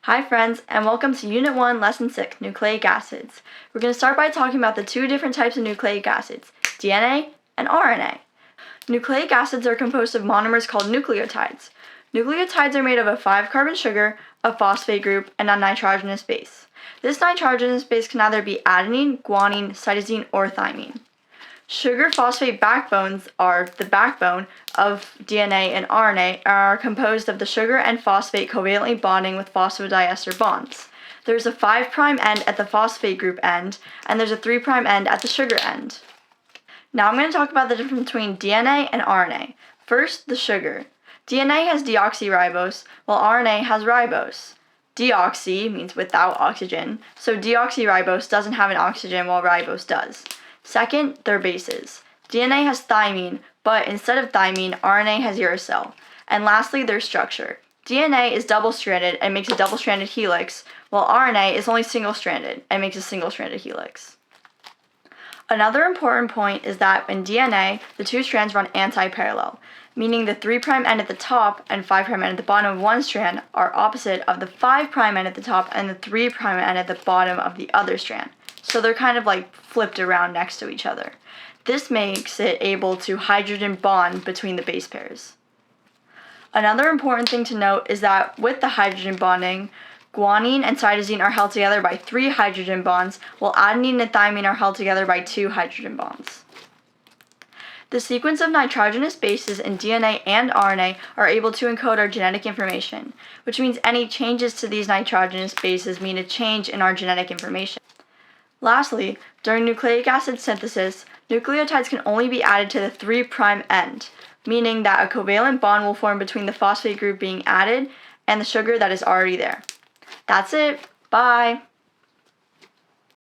Hi friends, and welcome to Unit 1, Lesson 6, Nucleic Acids. We're going to start by talking about the two different types of nucleic acids, DNA and RNA. Nucleic acids are composed of monomers called nucleotides. Nucleotides are made of a 5-carbon sugar, a phosphate group, and a nitrogenous base. This nitrogenous base can either be adenine, guanine, cytosine, or thymine. Sugar-phosphate backbones are the backbone of DNA and RNA and are composed of the sugar and phosphate covalently bonding with phosphodiester bonds. There's a 5' end at the phosphate group end, and there's a 3' end at the sugar end. Now I'm going to talk about the difference between DNA and RNA. First, the sugar. DNA has deoxyribose, while RNA has ribose. Deoxy means without oxygen, so deoxyribose doesn't have an oxygen while ribose does. Second, their bases. DNA has thymine, but instead of thymine, RNA has uracil. And lastly, their structure. DNA is double-stranded and makes a double-stranded helix, while RNA is only single-stranded and makes a single-stranded helix. Another important point is that in DNA, the two strands run anti-parallel, meaning the 3' end at the top and 5' end at the bottom of one strand are opposite of the 5' end at the top and the 3' end at the bottom of the other strand. So they're kind of like flipped around next to each other. This makes it able to hydrogen bond between the base pairs. Another important thing to note is that with the hydrogen bonding, guanine and cytosine are held together by 3 hydrogen bonds, while adenine and thymine are held together by 2 hydrogen bonds. The sequence of nitrogenous bases in DNA and RNA are able to encode our genetic information, which means any changes to these nitrogenous bases mean a change in our genetic information. Lastly, during nucleic acid synthesis, nucleotides can only be added to the 3' end, meaning that a covalent bond will form between the phosphate group being added and the sugar that is already there. That's it. Bye!